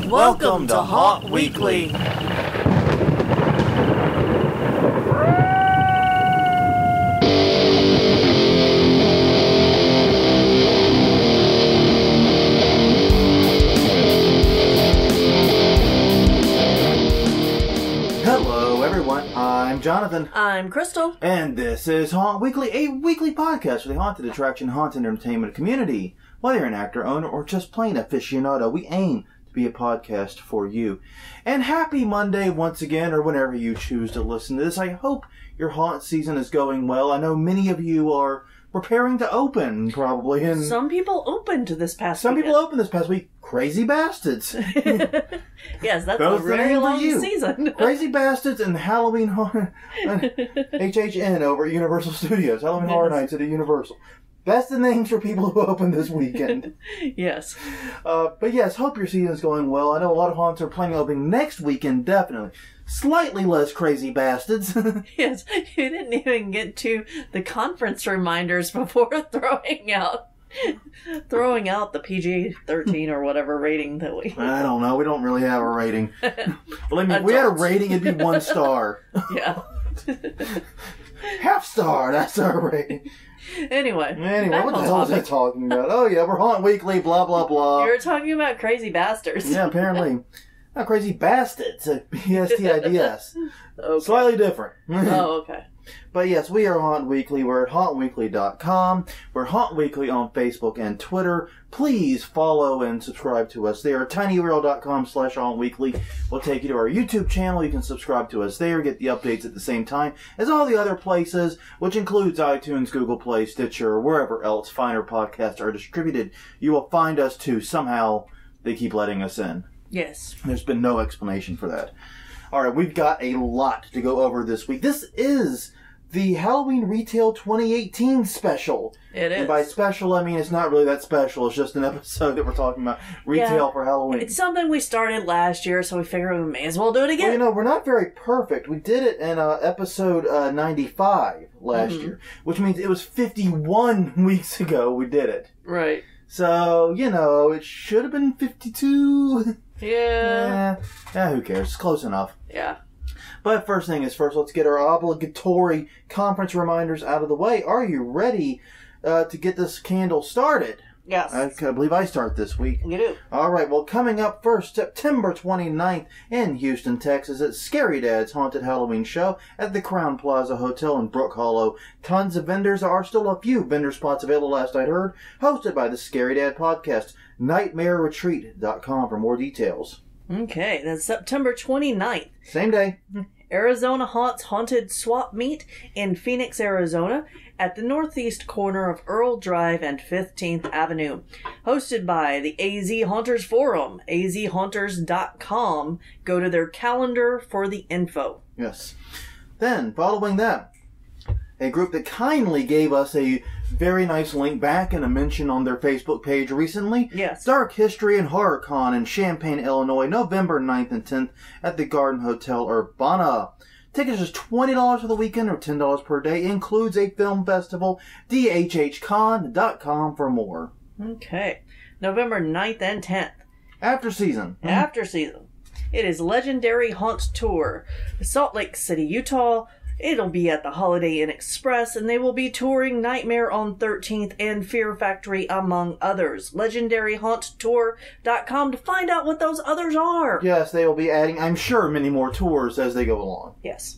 Welcome to Haunt Weekly. Hello everyone, I'm Jonathan. I'm Crystal. And this is Haunt Weekly, a weekly podcast for the haunted attraction, haunted entertainment community. Whether you're an actor, owner, or just plain aficionado, we aim to be a podcast for you. And happy Monday once again, or whenever you choose to listen to this. I hope your haunt season is going well. I know many of you are preparing to open, probably. And some people opened this past Some weekend. people opened this past week. Crazy Bastards. Yes, that's Both a very long you. season. Crazy Bastards and Halloween Horror... HHN over at Universal Studios. Halloween Horror Nights at Universal. That's the names for people who open this weekend. Yes. But yes, hope your season's going well. I know a lot of haunts are planning on opening next weekend, definitely. Slightly less Crazy Bastards. Yes, you didn't even get to the conference reminders before throwing out the PG-13 or whatever rating that we... I don't know. We don't really have a rating. Believe me, if we had a rating, it'd be 1 star. Yeah. Half star, that's our rating. Anyway, what the hell was I talking about? Oh yeah, we're Haunt Weekly, blah blah blah. You were talking about Crazy Bastards. Yeah, apparently. Not Crazy Bastards. B-S-T-I-D-S. Okay. Slightly different. Oh, okay. But yes, we are Haunt Weekly. We're at hauntweekly.com. We're Haunt Weekly on Facebook and Twitter. Please follow and subscribe to us there. tinyurl.com/hauntweekly will take you to our YouTube channel. You can subscribe to us there, get the updates at the same time as all the other places, which includes iTunes, Google Play, Stitcher, or wherever else finer podcasts are distributed. You will find us too. Somehow they keep letting us in. Yes. There's been no explanation for that. All right, we've got a lot to go over this week. This is the Halloween Retail 2018 special. It is. And by special, I mean it's not really that special. It's just an episode that we're talking about retail for Halloween. It's something we started last year, so we figured we may as well do it again. Well, we're not very perfect. We did it in episode 95 last year, which means it was 51 weeks ago we did it. Right. So, it should have been 52. Yeah. Who cares? It's close enough. Yeah. But first thing is first, let's get our obligatory conference reminders out of the way. Are you ready to get this candle started? Yes. I believe I start this week. You do. All right, well, coming up first, September 29th in Houston, Texas, at Scary Dad's Haunted Halloween Show at the Crown Plaza Hotel in Brook Hollow. Tons of vendors. There are still a few vendor spots available, last I'd heard. Hosted by the Scary Dad Podcast. NightmareRetreat.com for more details. Okay, that's September 29th. Same day. Arizona Haunts Haunted Swap Meet in Phoenix, Arizona at the northeast corner of Earl Drive and 15th Avenue. Hosted by the AZ Haunters Forum, azhaunters.com. Go to their calendar for the info. Yes. Then, following that, a group that kindly gave us a very nice link back and a mention on their Facebook page recently. Yes. Dark History and Horror Con in Champaign, Illinois, November 9th and 10th at the Garden Hotel Urbana. Tickets is $20 for the weekend or $10 per day. Includes a film festival. DHHcon.com for more. Okay. November 9th and 10th. After season. After season. It is Legendary Haunt Tour. Salt Lake City, Utah. It'll be at the Holiday Inn Express, and they will be touring Nightmare on 13th and Fear Factory, among others. LegendaryHauntTour.com to find out what those others are. Yes, they will be adding, I'm sure, many more tours as they go along. Yes.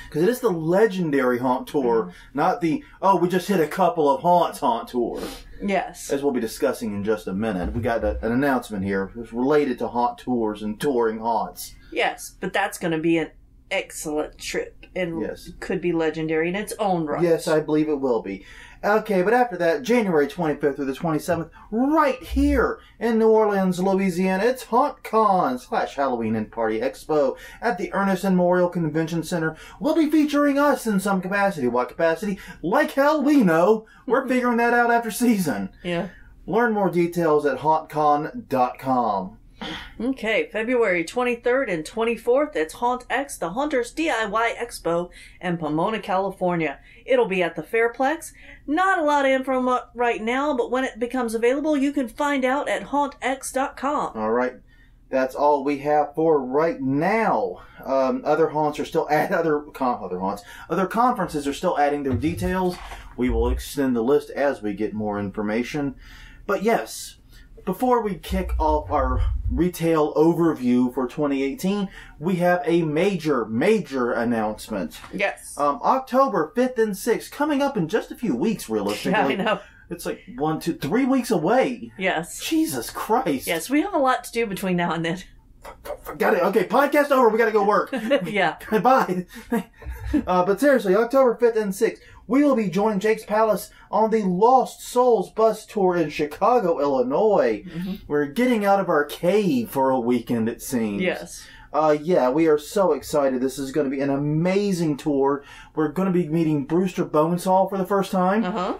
Because it is the Legendary Haunt Tour, not the, we just hit a couple of haunts haunt tour. Yes. As we'll be discussing in just a minute. We got an announcement here. It's related to haunt tours and touring haunts. Yes, but that's going to be an excellent trip. And yes. Could be legendary in its own right. Yes, I believe it will be. Okay, but after that, January 25th through the 27th, right here in New Orleans, Louisiana, it's HauntCon / Halloween and Party Expo at the Ernest Memorial Convention Center. We'll be featuring us in some capacity. What capacity? Like hell we know. We're figuring that out after season. Yeah. Learn more details at hauntcon.com. Okay, February 23rd and 24th, it's Haunt X, the Haunters DIY Expo in Pomona, California. It'll be at the Fairplex. Not a lot of info right now, but when it becomes available, you can find out at hauntx.com. All right. That's all we have for right now. Other haunts are still other conferences are still adding their details. We will extend the list as we get more information. But yes, before we kick off our retail overview for 2018, we have a major announcement. Yes. October 5th and 6th, coming up in just a few weeks, realistically. Yeah, I know. It's like 1, 2, 3 weeks away. Yes. Jesus Christ. Yes, we have a lot to do between now and then. Got it. Okay, podcast over. We got to go work. Yeah. Bye. But seriously, October 5th and 6th, we will be joining Jake's Palace on the Lost Souls bus tour in Chicago, Illinois. Mm-hmm. We're getting out of our cave for a weekend, it seems. Yes. Yeah, we are so excited. This is going to be an amazing tour. We're going to be meeting Brewster Bonesaw for the first time. Uh-huh.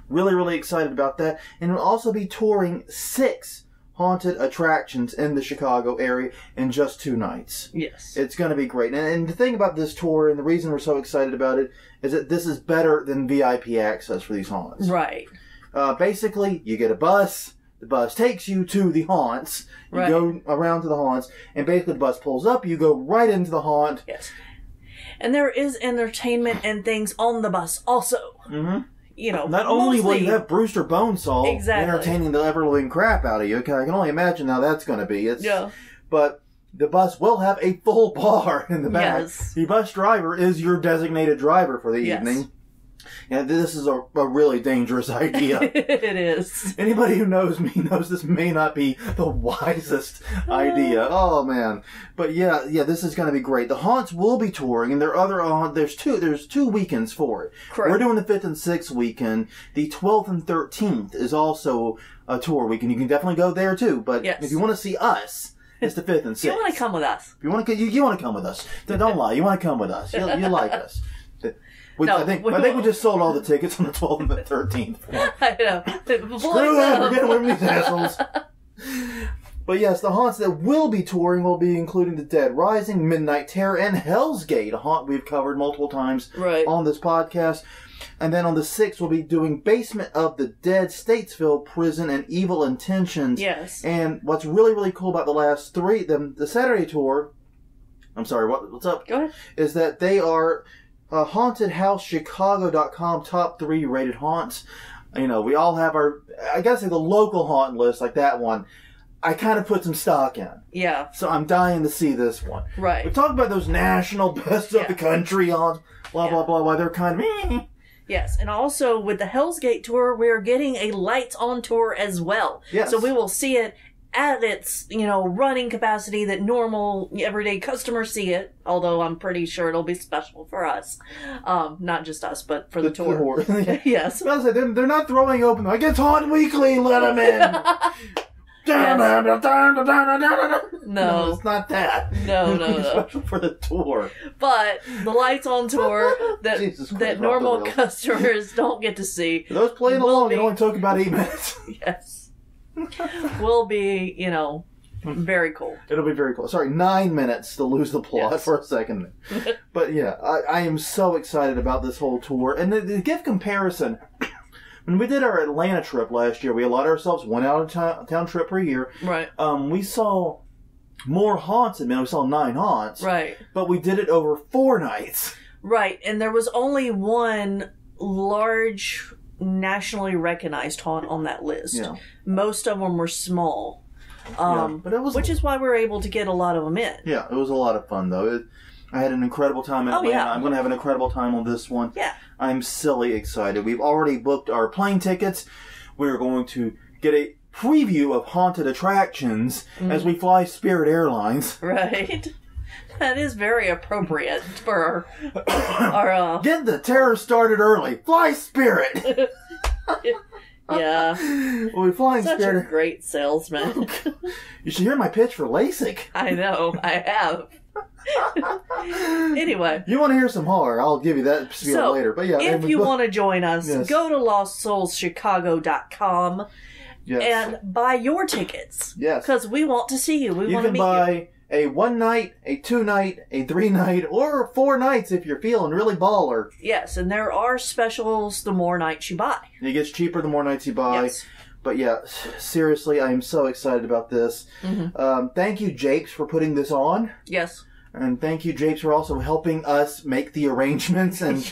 Really excited about that. And we'll also be touring 6 haunted attractions in the Chicago area in just 2 nights. Yes. It's going to be great. And the thing about this tour, and the reason we're so excited about it, is that this is better than VIP access for these haunts. Right. Basically, you get a bus. The bus takes you to the haunts. You go around to the haunts. And basically, the bus pulls up. You go right into the haunt. Yes. And there is entertainment and things on the bus also. Mm-hmm. You know, not only will you have Brewster Bonesaw entertaining the ever-living crap out of you, I can only imagine how that's going to be. But the bus will have a full bar in the back. Yes. The bus driver is your designated driver for the evening. Yeah, this is a really dangerous idea. It is. Anybody who knows me knows this may not be the wisest idea. Oh, man. But yeah, this is going to be great. The haunts will be touring, and there's two weekends for it. Correct. We're doing the 5th and 6th weekend. The 12th and 13th is also a tour weekend. You can definitely go there, too. But if you want to see us, it's the 5th and 6th. You want to come with us. If you want to come with us. Don't lie. You want to come with us. You like us. I think we just sold all the tickets on the 12th and the 13th. I know. Screw that, we're getting rid of these assholes. But yes, the haunts that will be touring will be including The Dead Rising, Midnight Terror, and Hell's Gate, a haunt we've covered multiple times on this podcast. And then on the 6th, we'll be doing Basement of the Dead, Statesville Prison, and Evil Intentions. Yes. And what's really cool about the last 3, the Saturday tour, I'm sorry, what's up? Go ahead. Is that they are HauntedHouseChicago.com top 3 rated haunts. You know, we all have I gotta say the local haunt list, like that one, I kind of put some stock in. Yeah. So I'm dying to see this one. Right. We talk about those national best of the country haunts, blah, why they're kind of meh. Yes, and also with the Hell's Gate tour, we're getting a lights on tour as well. Yes. So we will see it at its, running capacity that normal, everyday customers see it. Although I'm pretty sure it'll be special for us. Not just us, but for the tour. Yes. Well, they're not throwing open. I guess Haunt Weekly let them in. No, it's not that. No. Special for the tour. But the lights on tour that normal customers don't get to see. For those playing along, it only took about 8 minutes. Yes. Will be, very cool. It'll be very cool. Sorry, 9 minutes to lose the plot for a second. But yeah, I am so excited about this whole tour. And to give comparison, when we did our Atlanta trip last year, we allotted ourselves one out-of-town trip per year. Right. We saw more haunts we saw 9 haunts. Right. But we did it over 4 nights. Right. And there was only one large nationally recognized haunt on that list. Yeah. Most of them were small. But it was, which is why we were able to get a lot of them in. Yeah, it was a lot of fun, though. I had an incredible time in Atlanta. I'm going to have an incredible time on this one. Yeah. I'm silly excited. We've already booked our plane tickets. We're going to get a preview of haunted attractions as we fly Spirit Airlines. Right. That is very appropriate for our Get the terror started early. Fly Spirit! Yeah. We'll be flying Such Spirit. a great salesman. You should hear my pitch for LASIK. I know. I have. Anyway. You want to hear some horror, I'll give you that spiel later. But yeah, if you want to join us, go to LostSoulsChicago.com and buy your tickets. Yes. Because we want to see you. We want to meet you. You can buy a 1 night, a 2 night, a 3 night, or 4 nights if you're feeling really baller. Yes, and there are specials the more nights you buy. It gets cheaper the more nights you buy. Yes. But yeah, seriously, I am so excited about this. Thank you, Japes, for putting this on. Yes. And thank you, Japes, for also helping us make the arrangements and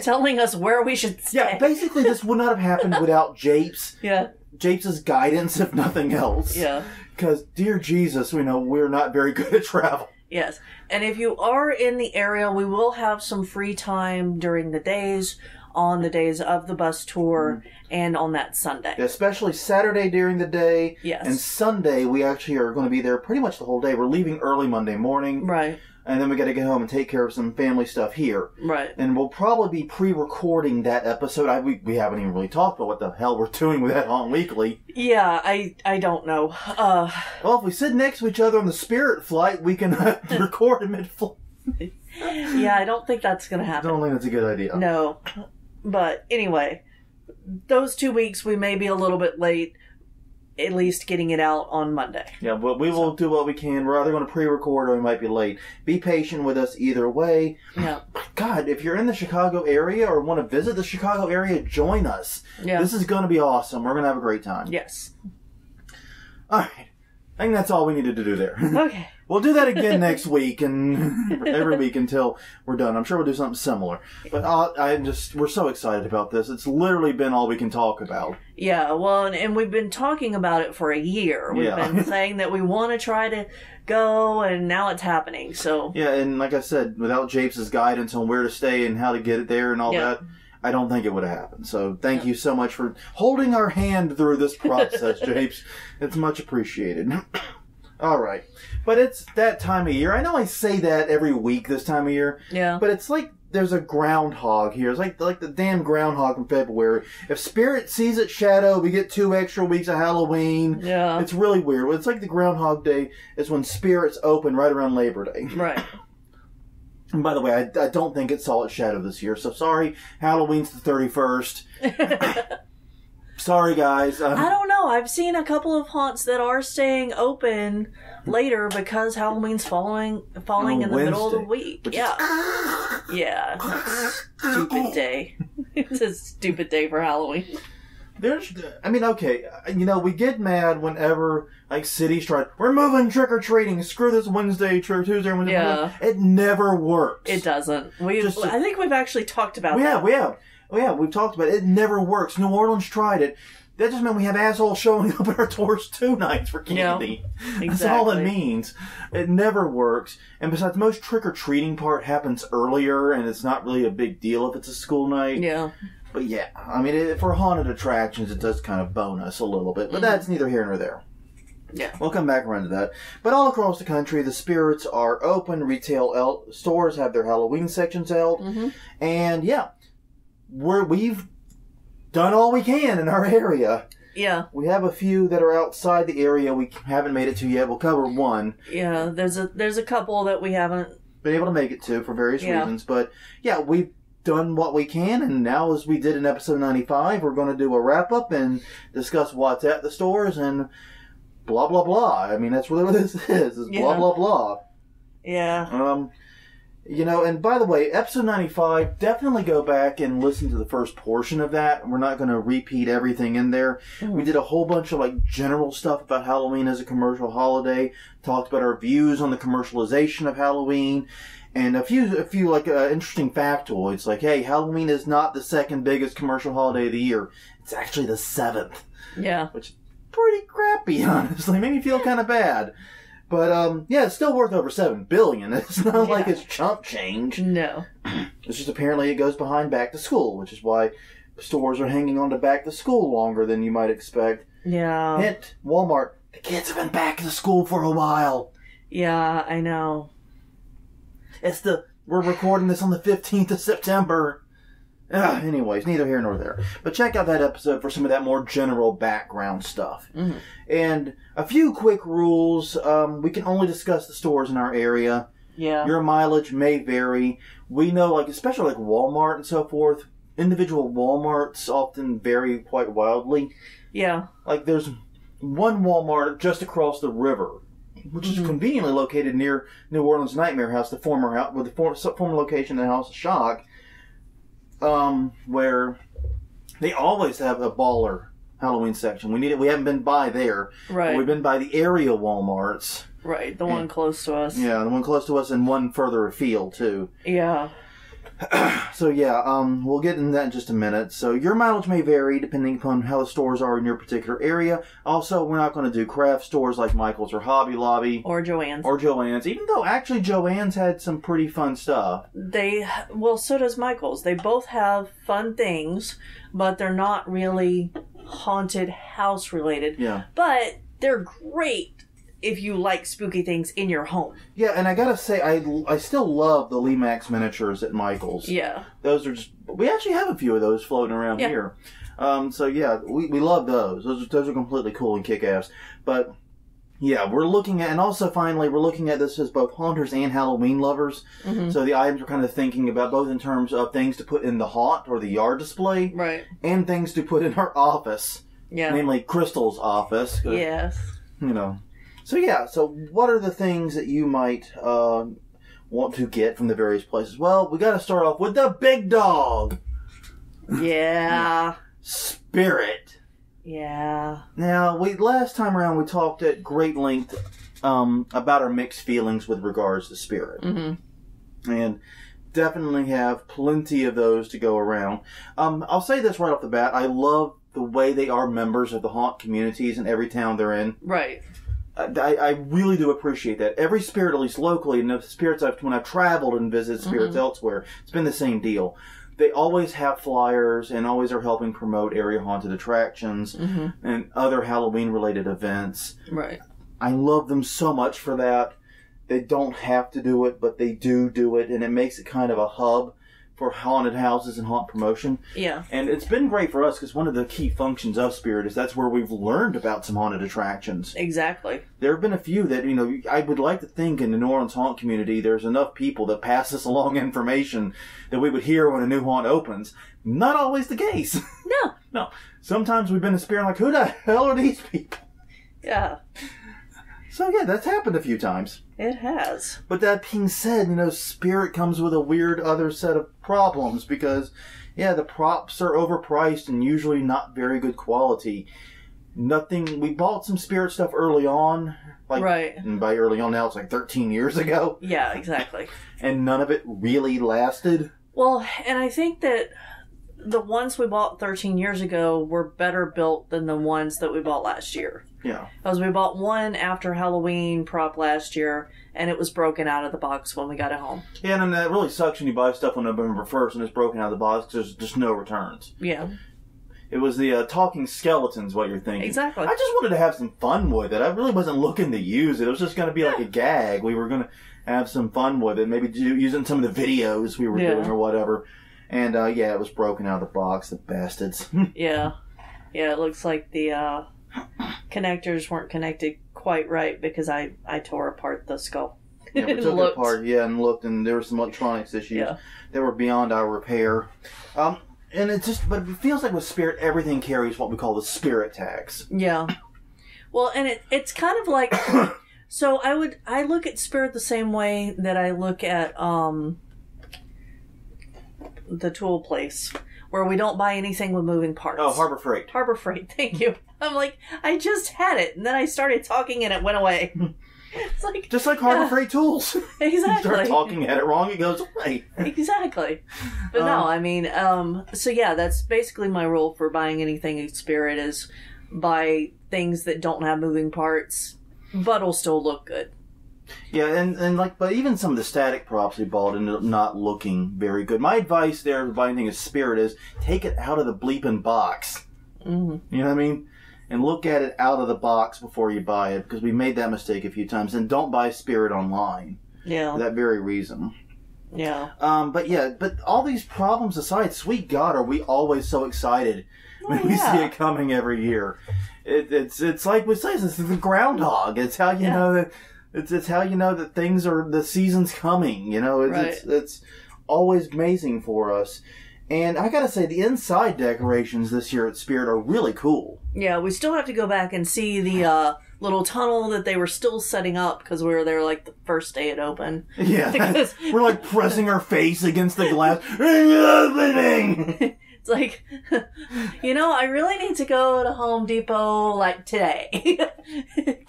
telling us where we should stay. Yeah, basically this would not have happened without Japes. Yeah. Japes' guidance, if nothing else. Yeah. Because, dear Jesus, we know we're not very good at travel. Yes. And if you are in the area, we will have some free time during the days, on the days of the bus tour, and on that Sunday. Especially Saturday during the day. Yes. And Sunday, we actually are going to be there pretty much the whole day. We're leaving early Monday morning. Right. And then we got to get home and take care of some family stuff here. Right. And we'll probably be pre-recording that episode. We haven't even really talked about what the hell we're doing with that Haunt Weekly. Yeah, I don't know. Well, if we sit next to each other on the Spirit flight, we can record in mid-flight. Yeah, I don't think that's going to happen. I don't think that's a good idea. No. But anyway, those 2 weeks we may be a little bit late, at least getting it out on Monday. Yeah, but we will do what we can. We're either going to pre-record or we might be late. Be patient with us either way. Yeah. God, if you're in the Chicago area or want to visit the Chicago area, join us. Yeah. This is going to be awesome. We're going to have a great time. Yes. All right. I think that's all we needed to do there. Okay. We'll do that again next week and every week until we're done. I'm sure we'll do something similar. But we're so excited about this. It's literally been all we can talk about. Yeah, well, and we've been talking about it for a year. We've been saying that we want to try to go, and now it's happening, so. Yeah, and like I said, without Japes' guidance on where to stay and how to get it there and all that, I don't think it would have happened. So thank you so much for holding our hand through this process, Japes. It's much appreciated. All right. But it's that time of year. I know I say that every week this time of year. Yeah. But it's like there's a groundhog here. It's like the damn groundhog from February. If Spirit sees its shadow, we get 2 extra weeks of Halloween. Yeah. It's really weird. It's like the Groundhog Day is when Spirits open right around Labor Day. Right. And by the way, I don't think it saw its shadow this year. So sorry, Halloween's the 31st. Sorry, guys. I don't know. I've seen a couple of haunts that are staying open later because Halloween's falling in the middle of the week. Yeah. Stupid day. It's a stupid day for Halloween. Okay, we get mad whenever, cities try, we're moving trick-or-treating, screw this Wednesday, Tuesday, Wednesday. Yeah. It never works. It doesn't. I think we've actually talked about that. We've talked about it. It never works. New Orleans tried it. That just meant we have assholes showing up at our doors 2 nights for candy. Yeah, exactly. That's all it means. It never works. And besides, most trick-or-treating part happens earlier, and it's not really a big deal if it's a school night. Yeah. But yeah, for haunted attractions, it does kind of bone us a little bit. But that's neither here nor there. Yeah. We'll come back around to that. But all across the country, the Spirits are open. Retail stores have their Halloween sections out. Mm-hmm. And yeah, we've done all we can in our area. Yeah. We have a few that are outside the area we haven't made it to yet. We'll cover one. Yeah, there's a couple that we haven't been able to make it to for various reasons. But yeah, we've done what we can, and now as we did in episode 95, we're going to do a wrap-up and discuss what's at the stores and blah, blah, blah. That's really what this is blah, blah, blah. Yeah. And by the way, episode 95, definitely go back and listen to the first portion of that. We're not going to repeat everything in there. Mm. We did a whole bunch of general stuff about Halloween as a commercial holiday, talked about our views on the commercialization of Halloween, and a few interesting factoids, hey, Halloween is not the second biggest commercial holiday of the year. It's actually the 7th. Yeah. Which is pretty crappy, honestly. Made me feel kind of bad. But, it's still worth over $7 billion. It's not like it's chump change. No. It's just apparently it goes behind back to school, which is why stores are hanging on to back to school longer than you might expect. Yeah. Hint, Walmart, the kids have been back to school for a while. Yeah, I know. We're recording this on the 15th of September. Anyways, neither here nor there. But check out that episode for some of that more general background stuff. Mm-hmm. And a few quick rules. We can only discuss the stores in our area. Yeah. Your mileage may vary. We know, especially Walmart and so forth, individual Walmarts often vary quite wildly. Yeah. There's one Walmart just across the river, which is conveniently located near New Orleans Nightmare House, the former location of the House of Shock, where they always have a baller Halloween section. We haven't been by there. Right. We've been by the area Walmarts. Right, the one close to us. Yeah, the one close to us and one further afield, too. Yeah. So, yeah, we'll get into that in just a minute. So, your mileage may vary depending upon how the stores are in your particular area. Also, we're not going to do craft stores like Michael's or Hobby Lobby. Or Joann's. Or Joann's, even though actually Joann's had some pretty fun stuff. Well, so does Michael's. They both have fun things, but they're not really haunted house related. Yeah. But they're great if you like spooky things in your home. Yeah, and I gotta say, I still love the Lemax miniatures at Michael's. Yeah. Those are just... We actually have a few of those floating around here. So, yeah, we love those. Those are completely cool and kick-ass. But, yeah, we're looking at... And also, finally, we're looking at this as both haunters and Halloween lovers. Mm-hmm. So the items we're kind of thinking about both in terms of things to put in the haunt or the yard display. Right. And things to put in our office. Yeah. Namely, Crystal's office. Yes. You know... So, yeah, so what are the things that you might want to get from the various places? Well, we got to start off with the big dog. Yeah. Spirit. Yeah. Now, last time around we talked at great length about our mixed feelings with regards to Spirit. Mm-hmm. And definitely have plenty of those to go around. I'll say this right off the bat. I love the way they are members of the haunt communities in every town they're in. Right. I really do appreciate that. Every spirit, at least locally, and the spirits when I've traveled and visited spirits elsewhere, it's been the same deal. They always have flyers and always are helping promote area haunted attractions and other Halloween-related events. Right. I love them so much for that. They don't have to do it, but they do it, and it makes it kind of a hub for haunted houses and haunt promotion. Yeah. And it's been great for us because one of the key functions of Spirit is that's where we've learned about some haunted attractions. Exactly. There have been a few that, I would like to think in the New Orleans haunt community there's enough people that pass us along information that we would hear when a new haunt opens. Not always the case. No. No. Sometimes we've been to Spirit like, who the hell are these people? Yeah. So, yeah, that's happened a few times. It has. But that being said, Spirit comes with a weird other set of problems because, yeah, the props are overpriced and usually not very good quality. We bought some Spirit stuff early on. Right. And by early on now, it's like 13 years ago. Yeah, exactly. And none of it really lasted. Well, and I think that the ones we bought 13 years ago were better built than the ones that we bought last year. Yeah. Because we bought one after Halloween prop last year, and it was broken out of the box when we got it home. Yeah, and that really sucks when you buy stuff on November 1st and it's broken out of the box because there's just no returns. Yeah. It was the talking skeletons, what you're thinking. Exactly. I just wanted to have some fun with it. I really wasn't looking to use it. It was just going to be like a gag. We were going to have some fun with it. Maybe using some of the videos we were doing or whatever. And, yeah, it was broken out of the box. The bastards. Yeah. Yeah, it looks like the connectors weren't connected quite right because I tore apart the skull. Yeah, we took it apart, and looked, and there were some electronics issues that were beyond our repair. And but it feels like with Spirit, everything carries what we call the Spirit tax. Yeah. Well, and it's kind of like, so I look at Spirit the same way that I look at the tool place, where we don't buy anything with moving parts. Oh, Harbor Freight. Harbor Freight, thank you. I'm like, I just had it, and then I started talking and it went away. It's like... Just like Harbor Freight tools. Exactly. You start talking at it wrong, it goes away. Exactly. But no, I mean, so yeah, that's basically my rule for buying anything in Spirit is buy things that don't have moving parts, but will still look good. Yeah, and but even some of the static props we bought ended up not looking very good. My advice there to buy anything as Spirit is take it out of the bleeping box. Mm-hmm. You know what I mean? And look at it out of the box before you buy it, because we made that mistake a few times. And don't buy Spirit online. Yeah. For that very reason. Yeah. But all these problems aside, sweet God, are we always so excited when we see it coming every year. It's like we say, it's the groundhog. It's how you know that it's how you know that the season's coming. It's always amazing for us. And I gotta say, the inside decorations this year at Spirit are really cool. Yeah, we still have to go back and see the little tunnel that they were still setting up because we were there like the first day it opened. Yeah, we're like pressing our face against the glass. Opening! It's like, I really need to go to Home Depot, like, today.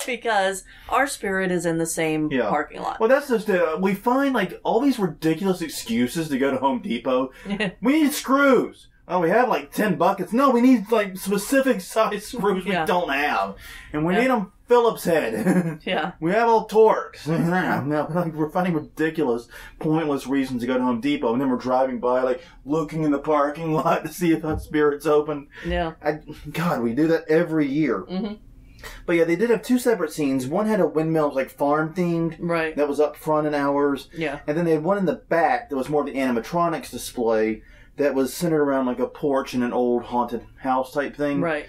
Because our Spirit is in the same parking lot. Well, that's just it. We find, like, all these ridiculous excuses to go to Home Depot. We need screws. Oh, we have like 10 buckets. No, we need like specific size screws we don't have. And we need them Phillips head. We have all Torx. We're finding ridiculous, pointless reasons to go to Home Depot. And then we're driving by, like, looking in the parking lot to see if that Spirit's open. Yeah. God, we do that every year. Mm-hmm. But yeah, they did have 2 separate scenes. One had a windmill, like farm themed. Right. That was up front in ours. Yeah. And then they had one in the back that was more of the animatronics display that was centered around like a porch in an old haunted house type thing. Right.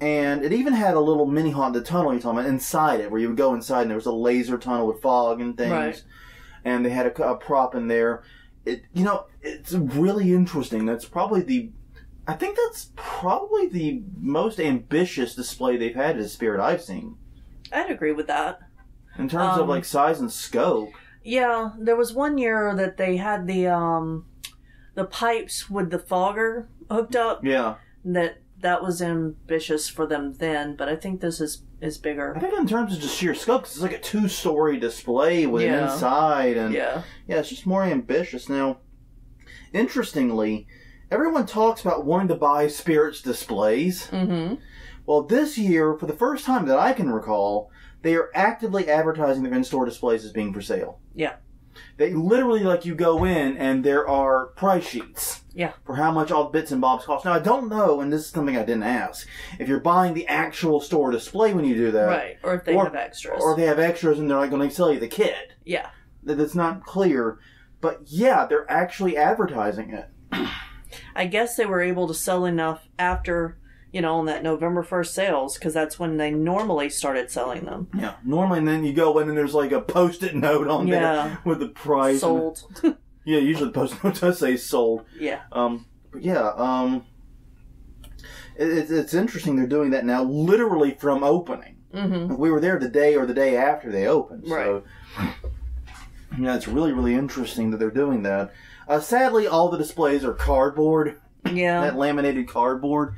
And it even had a little mini haunted tunnel you're talking about inside it, where you would go inside and there was a laser tunnel with fog and things. Right. And they had a prop in there. It's really interesting. I think that's probably the most ambitious display they've had at a Spirit I've seen. I'd agree with that. In terms of like size and scope. Yeah, there was one year that they had the pipes with the fogger hooked up. Yeah. That was ambitious for them then, but I think this is bigger. I think in terms of just sheer scope, 'cause it's like a 2-story display with an inside, and it's just more ambitious. Now, interestingly, everyone talks about wanting to buy Spirit's displays. Mm-hmm. Well, this year, for the first time that I can recall, they are actively advertising their in-store displays as being for sale. Yeah. They literally, like, you go in and there are price sheets. Yeah. For how much all bits and bobs cost. Now, I don't know, and this is something I didn't ask, if you're buying the actual store display when you do that. Right. Or if they have extras. Or if they have extras and they're like going to sell you the kit. Yeah. That's not clear. But yeah, they're actually advertising it. I guess they were able to sell enough after, on that November 1st sales, because that's when they normally started selling them. Yeah. Normally, and then you go in and there's like a Post-it note on there with the price. Sold. Yeah, usually the Post-it note does say sold. Yeah. But yeah, it's interesting they're doing that now literally from opening. Mm-hmm. We were there the day or the day after they opened. So, right. Yeah, it's really, really interesting that they're doing that. Sadly, all the displays are cardboard. Yeah. That laminated cardboard.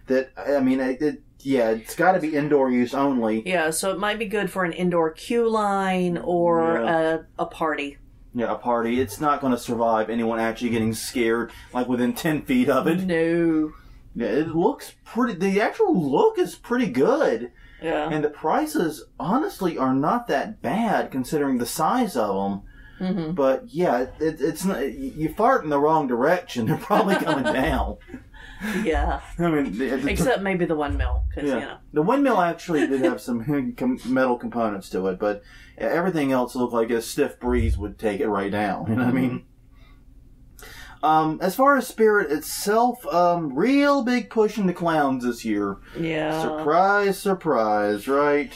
It's got to be indoor use only. Yeah, so it might be good for an indoor queue line or a party. Yeah, a party. It's not going to survive anyone actually getting scared, like within 10 feet of it. No. Yeah, it looks pretty. The actual look is pretty good. Yeah. And the prices, honestly, are not that bad considering the size of them. Mm-hmm. But yeah, it's not. You fart in the wrong direction, they're probably coming down. Yeah. I mean, except maybe the windmill, the windmill actually did have some metal components to it, but everything else looked like a stiff breeze would take it right down. You know what I mean? As far as Spirit itself, real big push into clowns this year. Yeah. Surprise, surprise, right?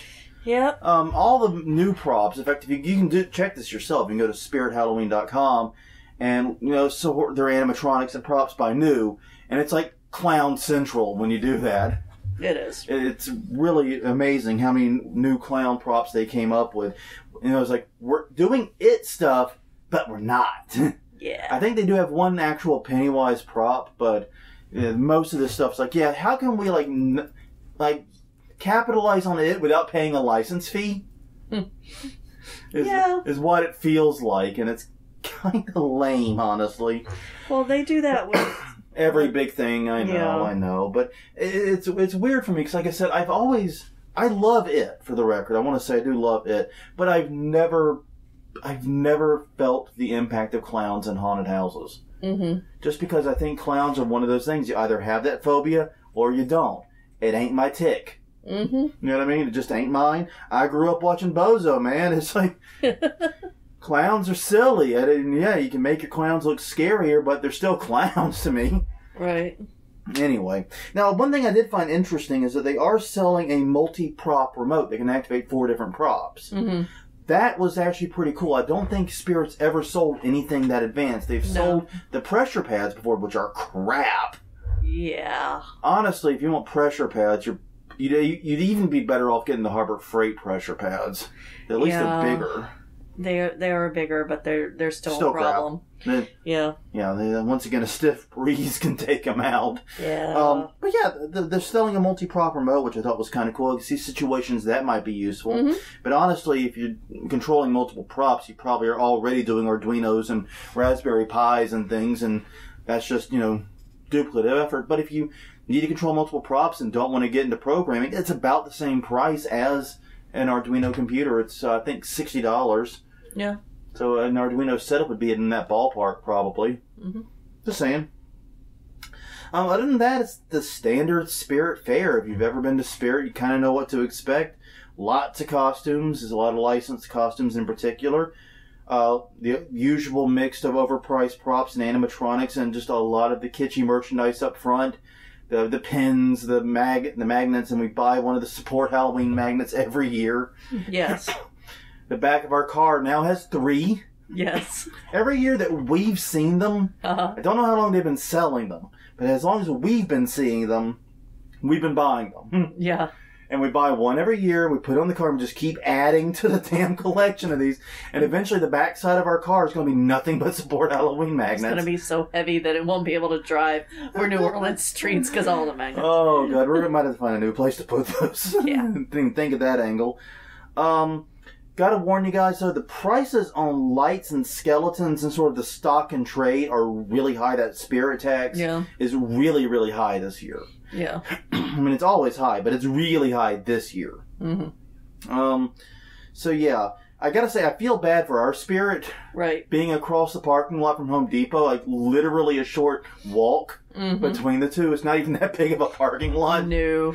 Yep. All the new props. In fact, if you can check this yourself. You can go to spirithalloween.com and sort their animatronics and props by new, and it's like Clown Central when you do that. It is. It's really amazing how many new clown props they came up with. It's like, we're doing it stuff, but we're not. Yeah. I think they do have one actual Pennywise prop, but most of this stuff's like, how can we like capitalize on it without paying a license fee? Is what it feels like, and it's kind of lame, honestly. Well, they do that with every big thing. I know, but it's weird for me because, like I said, I love it. For the record, I want to say I do love it, but I've never felt the impact of clowns in haunted houses. Mm-hmm. Just because I think clowns are one of those things, you either have that phobia or you don't. It ain't my tick. Mm-hmm. You know what I mean? It just ain't mine. I grew up watching Bozo, man. It's like clowns are silly. You can make your clowns look scarier, but they're still clowns to me. Right. Anyway, now one thing I did find interesting is that they are selling a multi-prop remote. They can activate 4 different props. Mm-hmm. That was actually pretty cool. I don't think Spirit's ever sold anything that advanced. They've sold the pressure pads before, which are crap. Yeah. Honestly, if you want pressure pads, you'd even be better off getting the Harbor Freight pressure pads. At least they're bigger. They are bigger, but they're still a crap. problem. Yeah. Once again, a stiff breeze can take them out. Yeah. But yeah, they're selling a multi-prop remote, which I thought was kind of cool. You see situations that might be useful. Mm-hmm. But honestly, if you're controlling multiple props, you probably are already doing Arduinos and Raspberry Pis and things, and that's just, duplicative effort. But if you need to control multiple props and don't want to get into programming, it's about the same price as an Arduino computer. It's, I think, $60. Yeah. So an Arduino setup would be in that ballpark, probably. Mm-hmm. Just saying. Other than that, it's the standard Spirit fare. If you've ever been to Spirit, you kind of know what to expect. Lots of costumes. There's a lot of licensed costumes in particular. The usual mix of overpriced props and animatronics, and just a lot of the kitschy merchandise up front. The pins, the magnets, and we buy one of the support Halloween magnets every year. Yes. The back of our car now has 3. Yes. Every year that we've seen them, I don't know how long they've been selling them, but as long as we've been seeing them, we've been buying them. Yeah. And we buy one every year, we put it on the car, and just keep adding to the damn collection of these. And eventually the backside of our car is going to be nothing but support Halloween magnets. It's going to be so heavy that it won't be able to drive for New Orleans streets because all the magnets. Oh, God. We might have to find a new place to put those. Yeah. Didn't think of that angle. Gotta warn you guys, though, the prices on lights and skeletons and sort of the stock and trade are really high. That Spirit tax is really, really high this year. Yeah. I mean, it's always high, but it's really high this year. Mm-hmm. So, yeah. I gotta say, I feel bad for our Spirit. Right. Being across the parking lot from Home Depot, like literally a short walk between the two. It's not even that big of a parking lot. No.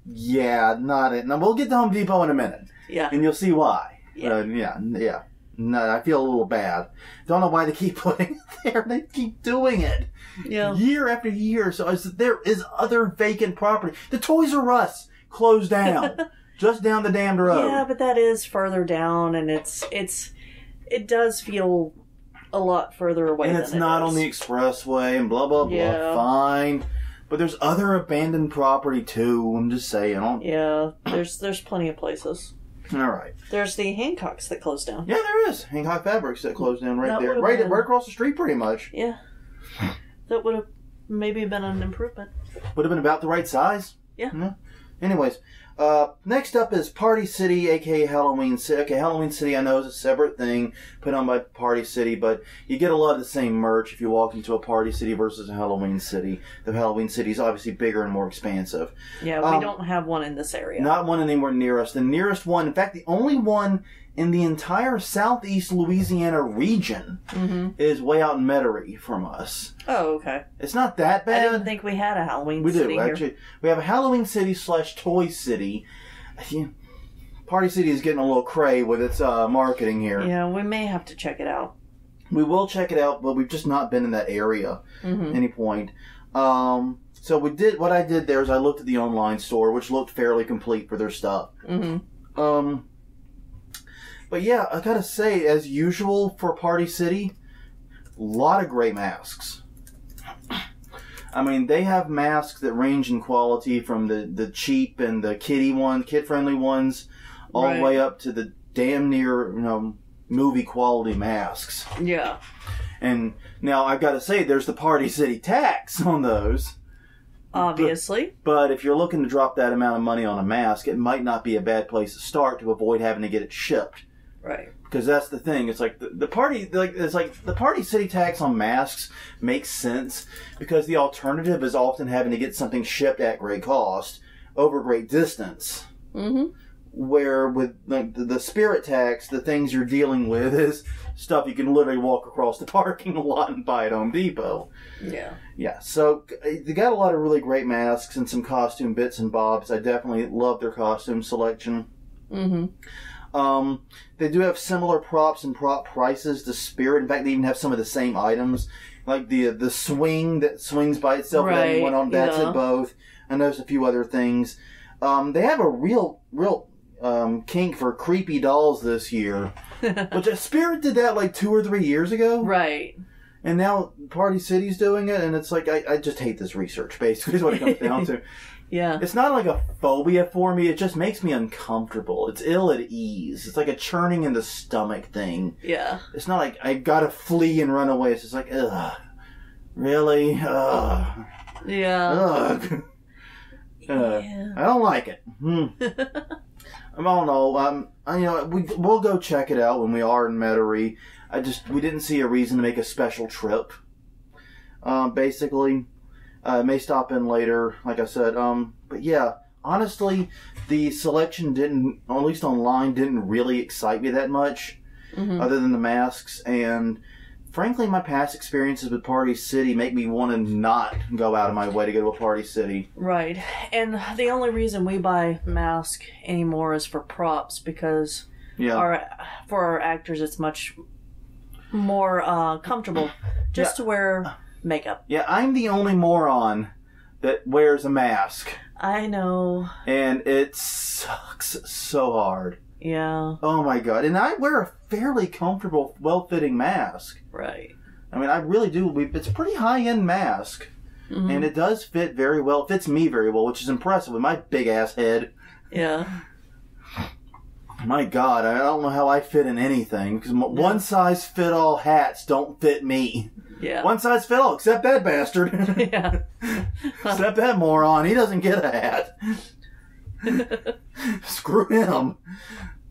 Yeah, not it. Now, we'll get to Home Depot in a minute. Yeah. And you'll see why. Yeah. Yeah. No, I feel a little bad. Don't know why they keep putting it there. They keep doing it. Yeah. Year after year. So there is other vacant property. The Toys R Us closed down. Just down the damned road. Yeah, but that is further down, and it does feel a lot further away. And it's not on the expressway and blah, blah, blah. Yeah. Fine. But there's other abandoned property, too. I'm just saying. Yeah, there's plenty of places. All right. There's the Hancocks that closed down. Yeah, there is. Hancock Fabrics that closed down right That there. would've Right been- across the street, pretty much. Yeah. That would have maybe been an improvement. Would have been about the right size. Yeah. Anyways, next up is Party City, a.k.a. Halloween City. Okay, Halloween City, I know, is a separate thing put on by Party City, but you get a lot of the same merch if you walk into a Party City versus a Halloween City. The Halloween City is obviously bigger and more expansive. Yeah, we don't have one in this area. Not one anywhere near us. The nearest one, in fact, the only one in the entire southeast Louisiana region is way out in Metairie from us. Oh, okay. It's not that bad. I didn't think we had a Halloween We City do, here. actually. We have a Halloween City / Toy City. Party City is getting a little cray with its marketing here. Yeah, we may have to check it out. We will check it out, but we've just not been in that area at any point. So what I did there is I looked at the online store, which looked fairly complete for their stuff. But yeah, I gotta say, as usual for Party City, a lot of great masks. I mean, they have masks that range in quality from the cheap and the kid-friendly ones, all the way up to the damn near, movie quality masks. Yeah. And now I've got to say, there's the Party City tax on those. Obviously. But if you're looking to drop that amount of money on a mask, it might not be a bad place to start to avoid having to get it shipped. Right. Because that's the thing. It's like the Party City tax on masks makes sense because the alternative is often having to get something shipped at great cost over great distance. Where with the Spirit tax, the things you're dealing with is stuff you can literally walk across the parking lot and buy at Home Depot. Yeah. Yeah, so they got a lot of really great masks and some costume bits and bobs. I definitely love their costume selection. They do have similar props and prop prices to Spirit. In fact, they even have some of the same items. Like the swing that swings by itself. Right, That's at both. And there's a few other things. They have a real kink for creepy dolls this year. Which Spirit did that like 2 or 3 years ago. Right. And now Party City's doing it, and it's like, I just hate this research, basically, is what it comes down to. Yeah. It's not like a phobia for me. It just makes me uncomfortable. It's ill at ease. It's like a churning in the stomach thing. Yeah. It's not like I gotta flee and run away. It's just like, ugh. Really? Ugh. Yeah. Ugh. Yeah. I don't like it. I don't know. We'll go check it out when we are in Metairie. We didn't see a reason to make a special trip. Basically, may stop in later, like I said. But yeah, honestly, the selection didn't, or at least online, didn't really excite me that much, other than the masks. And frankly, my past experiences with Party City make me want to not go out of my way to go to a Party City. Right. And the only reason we buy masks anymore is for props, because for our actors it's much more comfortable just to wear makeup. Yeah, I'm the only moron that wears a mask. I know. And it sucks so hard. Yeah. Oh my god. And I wear a fairly comfortable, well-fitting mask. Right. I mean, I really do. It's a pretty high-end mask. And it does fit very well. It fits me very well, which is impressive with my big-ass head. Yeah. My god, I don't know how I fit in anything. Because one-size-fit-all hats don't fit me. Yeah. One size fit all, except that bastard. Yeah. Except that moron. He doesn't get a hat. Screw him.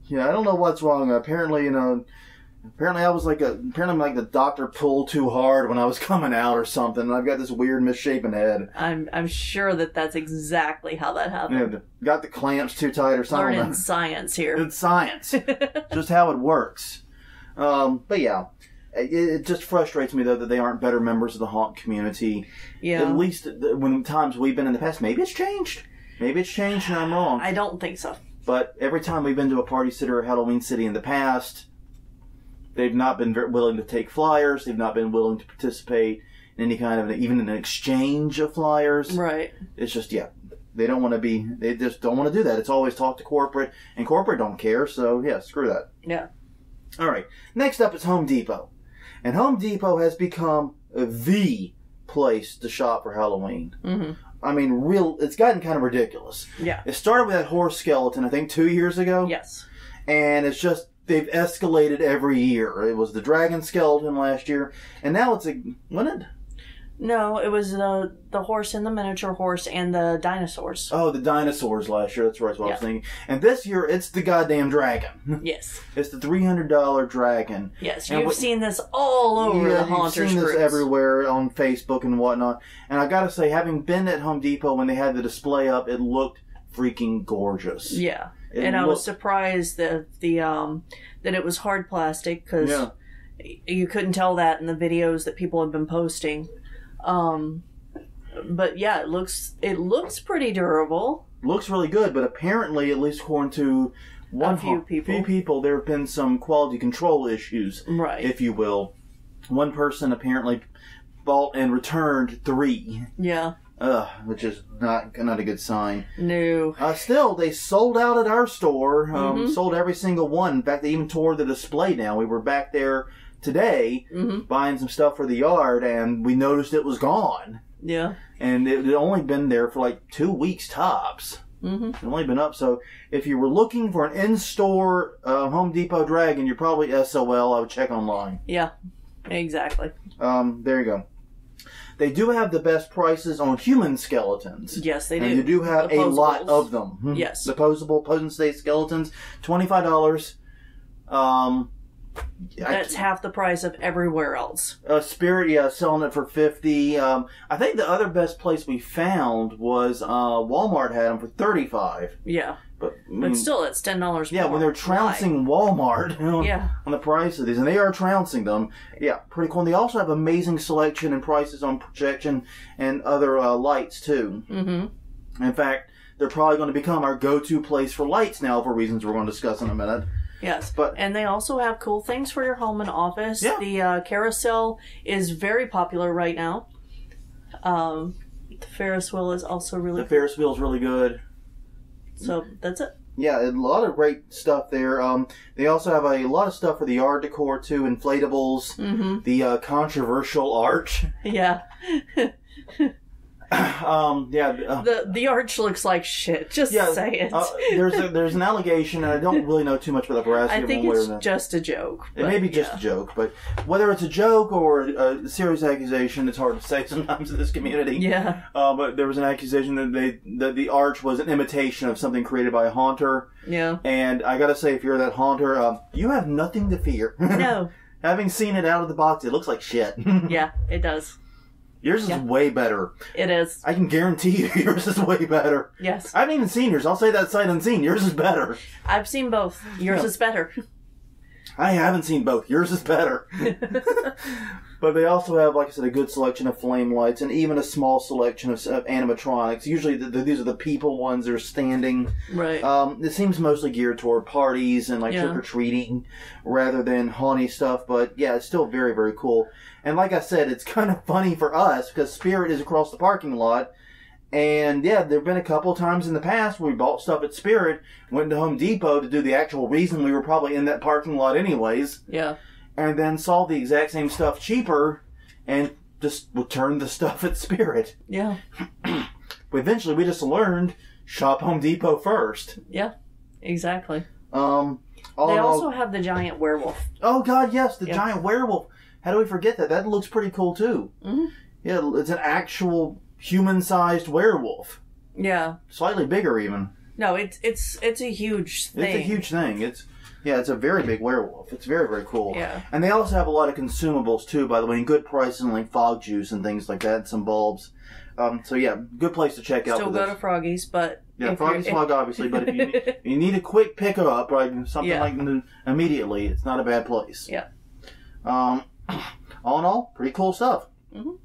Yeah, I don't know what's wrong. Apparently, I was like the doctor pulled too hard when I was coming out or something, and I've got this weird misshapen head. I'm sure that's exactly how that happened. Yeah, got the clamps too tight or something. Learning science here. It's science. Just how it works. But yeah. It just frustrates me, though, that they aren't better members of the haunt community. Yeah. At least when times we've been in the past. Maybe it's changed. Maybe it's changed and I'm wrong. I don't think so. But every time we've been to a Party City or Halloween City in the past, they've not been willing to take flyers. They've not been willing to participate in any kind of, even an exchange of flyers. Right. It's just, they don't want to be, they just don't want to do that. It's always talk to corporate, and corporate don't care, so yeah, screw that. Yeah. All right. Next up is Home Depot. And Home Depot has become the place to shop for Halloween. I mean, it's gotten kind of ridiculous. Yeah. It started with that horse skeleton, I think, 2 years ago. Yes. And it's just, they've escalated every year. It was the dragon skeleton last year, and now it's No, it was the horse and the miniature horse and the dinosaurs. Oh, the dinosaurs last year. That's right, that's what I was thinking. And this year, it's the goddamn dragon. Yes. It's the $300 dragon. Yes, and you've seen this all over the Haunters you've seen groups. this everywhere on Facebook and whatnot. And I gotta say, having been at Home Depot when they had the display up, it looked freaking gorgeous. Yeah. I was surprised that that it was hard plastic, because you couldn't tell that in the videos that people have been posting. But yeah, it looks pretty durable. Looks really good, but apparently, at least according to a few people, there have been some quality control issues, right? If you will. One person apparently bought and returned 3. Yeah. Which is not a good sign. No. Still, they sold out at our store. Sold every single one. In fact, they even tore the display down. We were back there today buying some stuff for the yard, and we noticed it was gone. Yeah. And it had only been there for like 2 weeks tops. It had only been up. So if you were looking for an in-store Home Depot dragon, you're probably SOL. I would check online. Yeah, exactly. There you go. They do have the best prices on human skeletons. Yes, they do. And you do have a lot of them. Yes. The Posen State skeletons, $25. That's half the price of everywhere else. Spirit, selling it for $50. I think the other best place we found was Walmart had them for $35. Yeah. But still, it's $10 yeah, more. when they're trouncing Walmart on the price of these, and they are trouncing them. Yeah, pretty cool. And they also have amazing selection and prices on projection and other lights, too. In fact, they're probably going to become our go-to place for lights now for reasons we're going to discuss in a minute. Yes, and they also have cool things for your home and office. Yeah. The carousel is very popular right now. The Ferris wheel is also really The Ferris wheel is really good. So, that's it. Yeah, a lot of great stuff there. They also have a lot of stuff for the yard decor, too. Inflatables, the controversial arch. Yeah. The arch looks like shit. Just say it. There's an allegation, and I don't really know too much about the veracity. I think it's just a joke. It may be just a joke, but whether it's a joke or a serious accusation, it's hard to say sometimes in this community. Yeah. But there was an accusation that the arch was an imitation of something created by a haunter. Yeah. And I gotta say, if you're that haunter, you have nothing to fear. No. Having seen it out of the box, it looks like shit. Yeah, it does. Yours is way better. It is. I can guarantee you yours is way better. Yes. I haven't even seen yours. I'll say that sight unseen. Yours is better. I've seen both. Yours is better. I haven't seen both. Yours is better. But they also have, like I said, a good selection of flame lights and even a small selection of animatronics. Usually these are the people ones that are standing. Right. It seems mostly geared toward parties and trick-or-treating rather than haunty stuff. But yeah, it's still very, very cool. And like I said, it's kind of funny for us because Spirit is across the parking lot. And yeah, there have been a couple of times in the past where we bought stuff at Spirit, went to Home Depot to do the actual reason we were probably in that parking lot anyways. Yeah. And then saw the exact same stuff cheaper and just returned the stuff at Spirit. Yeah. But eventually we just learned, shop Home Depot first. Yeah, exactly. They also have the giant werewolf. Oh God, yes, the giant werewolf. How do we forget that? That looks pretty cool too. Mm-hmm. Yeah, it's an actual human-sized werewolf. Yeah. Slightly bigger even. No, it's a huge thing. It's a huge thing. It's a very big werewolf. It's very, very cool. Yeah. And they also have a lot of consumables too, by the way, and good prices on like fog juice and things like that, and some bulbs. So yeah, good place to check out. Still go to Froggy's, but Froggy's Fog obviously. But if you need a quick pickup, right, something like immediately, it's not a bad place. Yeah. All in all, pretty cool stuff. Mm-hmm.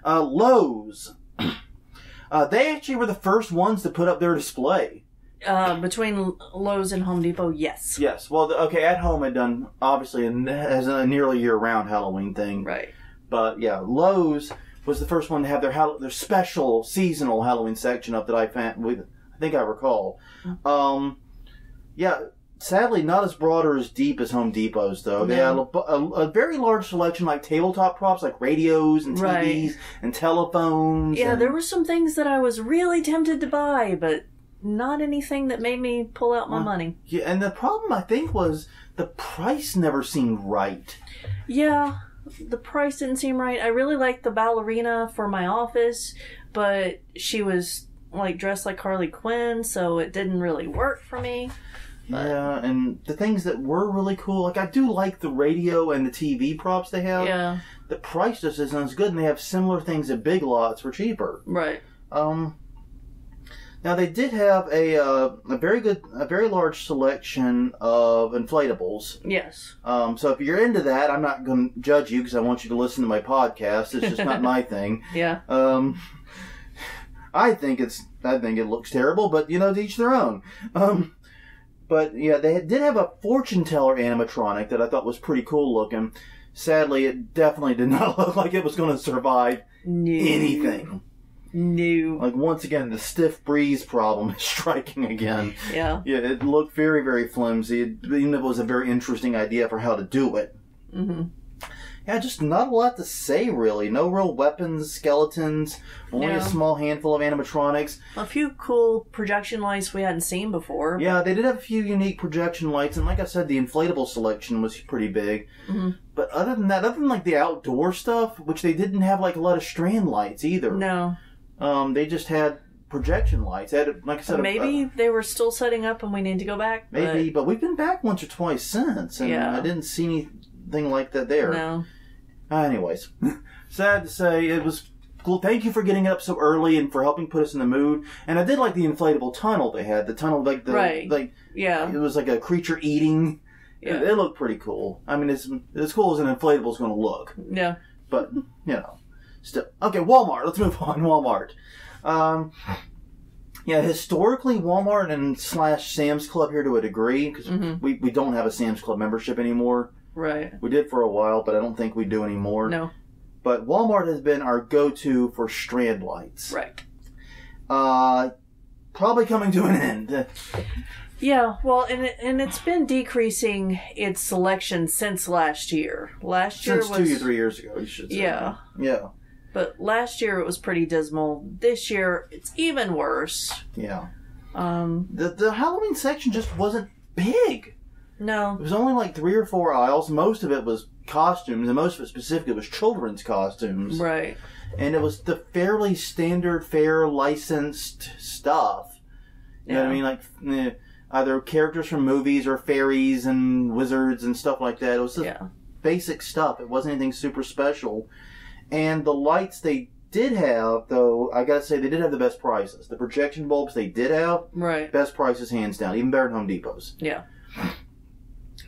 Lowe's. They actually were the first ones to put up their display. Between Lowe's and Home Depot, yes. Yes. Well, okay, AtHome had done, obviously, has a nearly year-round Halloween thing. Right. But, yeah, Lowe's was the first one to have their special seasonal Halloween section up that I think I recall. Yeah, sadly, not as broad or as deep as Home Depot's, though. They had a very large selection, like tabletop props, like radios and TVs and telephones. Yeah, there were some things that I was really tempted to buy, but not anything that made me pull out my money. Yeah, and the problem, I think, was the price never seemed right. Yeah, the price didn't seem right. I really liked the ballerina for my office, but she was like dressed like Harley Quinn, so it didn't really work for me. But... Yeah, and the things that were really cool, like I do like the radio and the TV props they have. Yeah. The price just isn't as good, and they have similar things at Big Lots for cheaper. Right. Now they did have a very large selection of inflatables. Yes. So if you're into that, I'm not going to judge you because I want you to listen to my podcast. It's just not my thing. Yeah. I think it looks terrible, but to each their own. But yeah, they did have a fortune teller animatronic that I thought was pretty cool looking. Sadly, it definitely did not look like it was going to survive anything. No. Like, once again, the stiff breeze problem is striking again. Yeah. Yeah, it looked very, very flimsy. Even it was a very interesting idea for how to do it. Mm-hmm. Yeah, just not a lot to say, really. No real weapons, skeletons, only a small handful of animatronics. A few cool projection lights we hadn't seen before. Yeah, they did have a few unique projection lights, and like I said, the inflatable selection was pretty big. Mm-hmm. But other than that, other than like the outdoor stuff, which they didn't have like a lot of strand lights either. No. They just had projection lights. They had, like I said, maybe they were still setting up and we need to go back. Maybe, but we've been back once or twice since, and I didn't see anything like that there. No. Anyways, sad to say, it was cool. Thank you for getting up so early and for helping put us in the mood. And I did like the inflatable tunnel they had. The tunnel, it was like a creature eating. Yeah. It looked pretty cool. I mean, it's as cool as an inflatable is going to look. Yeah. But still. Okay, Walmart. Let's move on. Walmart. Yeah, historically, Walmart and / Sam's Club here to a degree, because we don't have a Sam's Club membership anymore. Right. We did for a while, but I don't think we do anymore. No. But Walmart has been our go-to for strand lights. Right. Probably coming to an end. Yeah, well, and it's been decreasing its selection since last year. Last year since 2 or 3 years ago, you should say. Yeah. Yeah. But last year it was pretty dismal. This year it's even worse. Yeah. The Halloween section just wasn't big. No. It was only like 3 or 4 aisles. Most of it was costumes, and most of it specifically was children's costumes. Right. And it was the fairly standard, fair, licensed stuff. You know what I mean? Like, either characters from movies or fairies and wizards and stuff like that. It was just basic stuff. It wasn't anything super special. And the lights they did have, though, I gotta say, they did have the best prices. The projection bulbs they did have, best prices hands down, even better than Home Depot's. Yeah.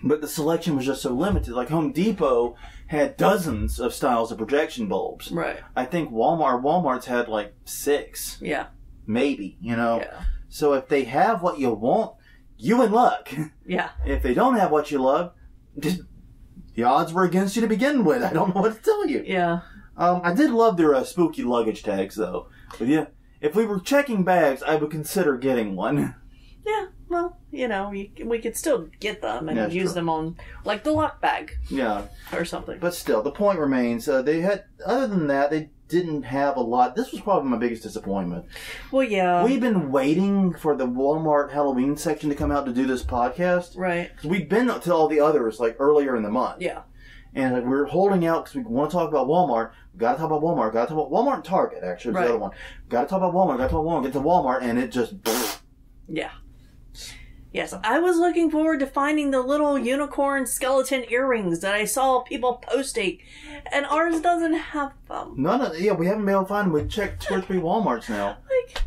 But the selection was just so limited. Like, Home Depot had dozens of styles of projection bulbs. Right. I think Walmart's had like 6. Yeah. Maybe, you know? Yeah. So if they have what you want, you in luck. Yeah. If they don't have what you love, just, the odds were against you to begin with. I don't know what to tell you. Yeah. I did love their spooky luggage tags, though. But yeah, if we were checking bags, I would consider getting one. Yeah, well, you know, we could still get them and use them on, like, the lock bag. Yeah. Or something. But still, the point remains, they had, other than that, they didn't have a lot. This was probably my biggest disappointment. Well, yeah. We've been waiting for the Walmart Halloween section to come out to do this podcast. Right. Because we've been to all the others, like, earlier in the month. Yeah. And we're holding out because we want to talk about Walmart. We've got to talk about Walmart. We've got to talk about Walmart and Target, actually, was the other one. We've got to talk about Walmart. We've got to talk about Walmart. Get to Walmart, and it just... Yeah. Yes, I was looking forward to finding the little unicorn skeleton earrings that I saw people posting, and ours doesn't have them. We haven't been able to find them. We've checked 2 or 3 Walmarts now. Like,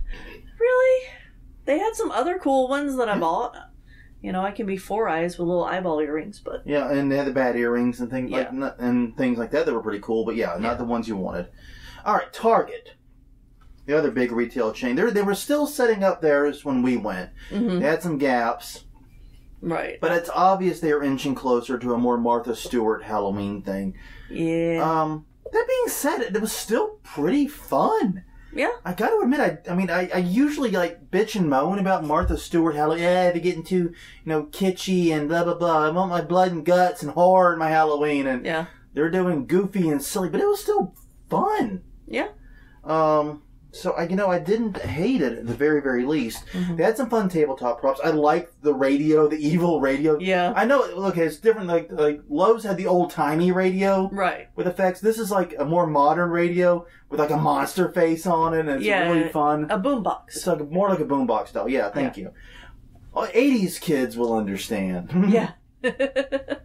really? They had some other cool ones that I bought. You know, I can be 4 eyes with little eyeball earrings, but... Yeah, and they had the bad earrings and things like that were pretty cool, but not the ones you wanted. All right, Target. The other big retail chain. They were still setting up theirs when we went. Mm-hmm. They had some gaps. Right. But it's obvious they are inching closer to a more Martha Stewart Halloween thing. Yeah. That being said, it was still pretty fun. Yeah. I got to admit, I usually like bitch and moan about Martha Stewart Halloween. Yeah, they're getting too, kitschy and blah, blah, blah. I want my blood and guts and horror in my Halloween. And they're doing goofy and silly, but it was still fun. Yeah. So, I didn't hate it at the very, very least. Mm-hmm. They had some fun tabletop props. I liked the radio, the evil radio. Yeah. I know, look, it's different. Like Lowe's had the old-timey radio. Right. With effects. This is like a more modern radio with like a monster face on it, and it's really fun. A boombox. It's like more like a boombox style. Yeah, thank you. Well, 80s kids will understand. Yeah. The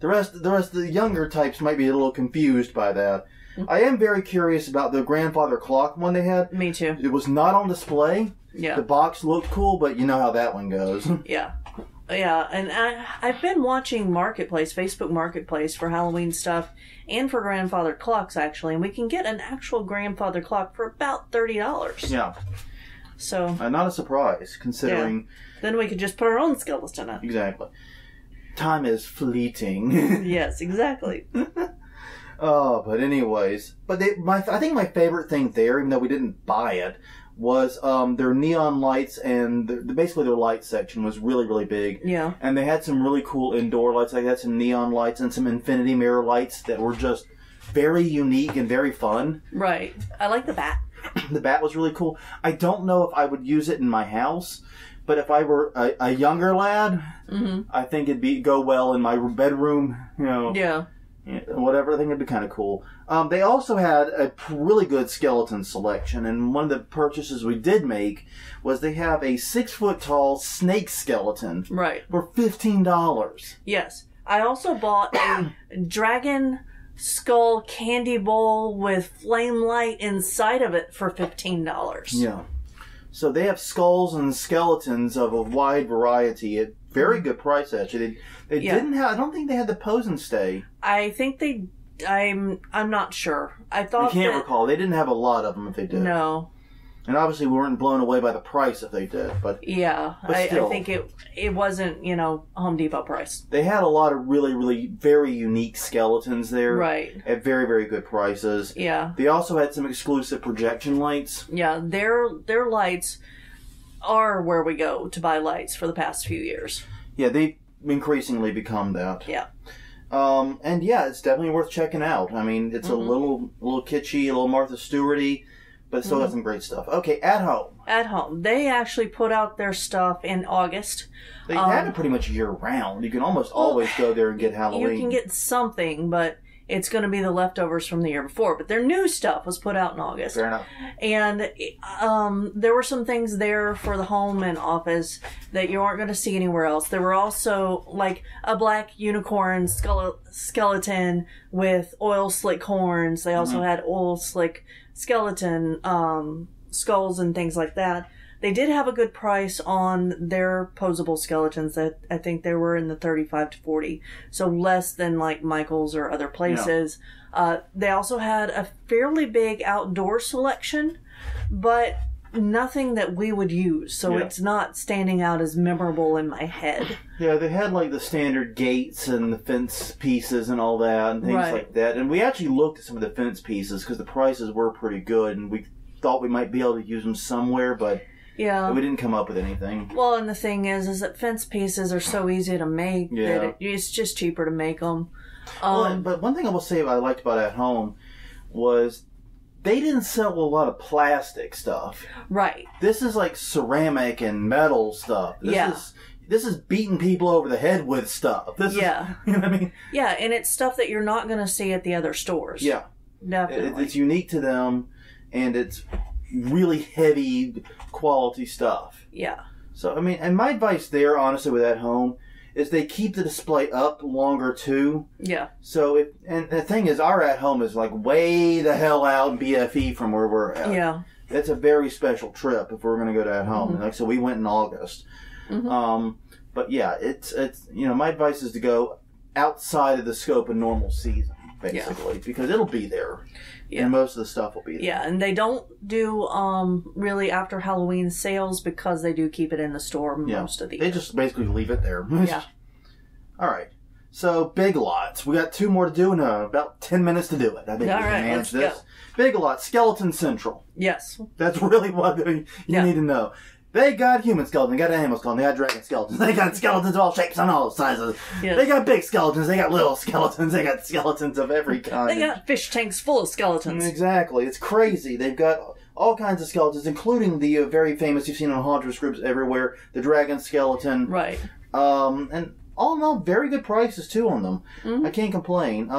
rest of the younger types might be a little confused by that. I am very curious about the grandfather clock one they had. Me too. It was not on display. Yeah. The box looked cool, but you know how that one goes. Yeah. Yeah, and I've been watching Marketplace, Facebook Marketplace for Halloween stuff and for grandfather clocks, actually, and we can get an actual grandfather clock for about $30. Yeah. So. Not a surprise, considering... Yeah. Then we could just put our own skeleton on. Exactly. Time is fleeting. Yes, exactly. Oh, but anyways. But I think my favorite thing there, even though we didn't buy it, was their neon lights, and basically their light section was really, really big. Yeah. And they had some really cool indoor lights. They had some neon lights and some infinity mirror lights that were just very unique and very fun. Right. I like the bat. The bat was really cool. I don't know if I would use it in my house, but if I were a younger lad, I think it'd go well in my bedroom, Yeah. Whatever, I think it'd be kind of cool. They also had a really good skeleton selection, and one of the purchases we did make was they have a 6-foot-tall snake skeleton. Right. For $15. Yes. I also bought a dragon skull candy bowl with flame light inside of it for $15. Yeah. So they have skulls and skeletons of a wide variety at very good price, actually. They didn't have... I don't think they had the pose and stay. I think they... I'm not sure. I thought I can't recall. They didn't have a lot of them if they did. No. And obviously we weren't blown away by the price if they did. But I think it wasn't, Home Depot price. They had a lot of really, really very unique skeletons there. Right. At very, very good prices. Yeah. They also had some exclusive projection lights. Yeah, their lights are where we go to buy lights for the past few years. Yeah, they've increasingly become that. Yeah. And yeah, it's definitely worth checking out. I mean, it's a little kitschy, a little Martha Stewart-y, but it still got some great stuff. Okay, AtHome. AtHome. They actually put out their stuff in August. They have it pretty much year-round. You can almost always go there and get Halloween. You can get something, but it's going to be the leftovers from the year before. But their new stuff was put out in August. Fair enough. And there were some things there for the home and office that you aren't going to see anywhere else. There were also like a black unicorn skeleton with oil slick horns. They also had oil slick skeleton skulls and things like that. They did have a good price on their posable skeletons that I think they were in the 35 to 40. So less than like Michael's or other places. Yeah. They also had a fairly big outdoor selection, but nothing that we would use. So it's not standing out as memorable in my head. Yeah, they had like the standard gates and the fence pieces and all that and things like that. And we actually looked at some of the fence pieces because the prices were pretty good and we thought we might be able to use them somewhere, but we didn't come up with anything. Well, and the thing is that fence pieces are so easy to make that it's just cheaper to make them. But one thing I will say I liked about AtHome was they didn't sell a lot of plastic stuff. Right. This is like ceramic and metal stuff. This is beating people over the head with stuff. This is, you know what I mean? Yeah, and it's stuff that you're not going to see at the other stores. Yeah. Definitely. It's unique to them, and it's really heavy quality stuff. Yeah. So, I mean, and my advice there, honestly, with AtHome, is they keep the display up longer, too. Yeah. So, and the thing is, our AtHome is like way the hell out in BFE from where we're at. Yeah. It's a very special trip if we're going to go to AtHome. And like, so we went in August. But yeah, it's my advice is to go outside of the scope of normal season, basically, because it'll be there. Yeah. And most of the stuff will be there. Yeah, and they don't do really after Halloween sales because they do keep it in the store most of the year. They just basically leave it there. Yeah. All right. So, Big Lots. We got 2 more to do and about 10 minutes to do it. I think we can manage this. Go. Big Lots, Skeleton Central. Yes. That's really what you need to know. They got human skeletons, they got animal skeletons, they got dragon skeletons, they got skeletons of all shapes and all sizes. Yes. They got big skeletons, they got little skeletons, they got skeletons of every kind. They got fish tanks full of skeletons. Exactly. It's crazy. They've got all kinds of skeletons, including the very famous, you've seen on Haunters groups everywhere, the dragon skeleton. Right. And all in all, very good prices, too, on them. I can't complain.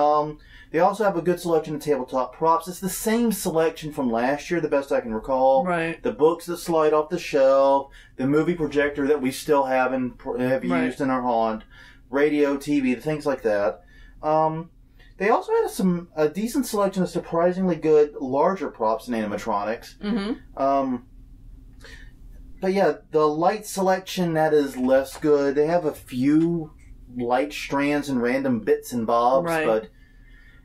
They also have a good selection of tabletop props. It's the same selection from last year, the best I can recall. Right. The books that slide off the shelf, the movie projector that we still have used in our haunt, radio, TV, things like that. They also had a decent selection of surprisingly good, larger props and animatronics. But yeah, the light selection, that is less good. They have a few light strands and random bits and bobs,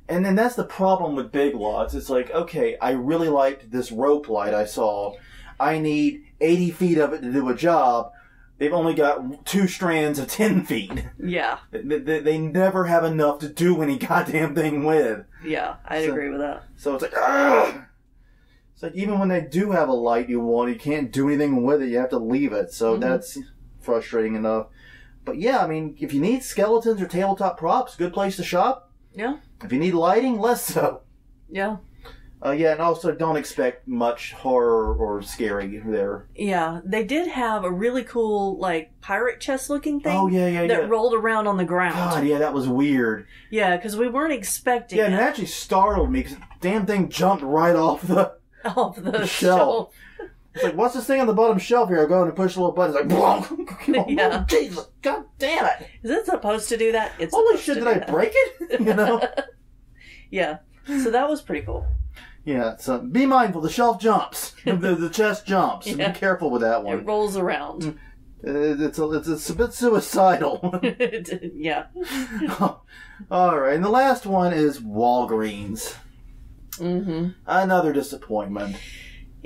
and then that's the problem with Big Lots. It's like, okay, I really liked this rope light I saw. I need 80 feet of it to do a job. They've only got 2 strands of 10 feet. Yeah. They never have enough to do any goddamn thing with. Yeah, I agree with that. So it's like, ugh! It's like, even when they do have a light you want, you can't do anything with it. You have to leave it. So that's frustrating enough. But yeah, I mean, if you need skeletons or tabletop props, good place to shop. Yeah. If you need lighting, less so. Yeah. And also don't expect much horror or scary there. Yeah. They did have a really cool, like, pirate chest looking thing. That rolled around on the ground. God, yeah, that was weird. Yeah, because we weren't expecting it. And it actually startled me because the damn thing jumped right off the shelf. It's like, what's this thing on the bottom shelf here? I go in and push a little button. It's like, boom! Jesus, God damn it! Is it supposed to do that? It's holy shit! Did I break it? You know? Yeah. So that was pretty cool. Yeah. So be mindful. The shelf jumps. the chest jumps. Yeah. Be careful with that one. It rolls around. It's a bit suicidal. Yeah. All right, and the last one is Walgreens. Another disappointment.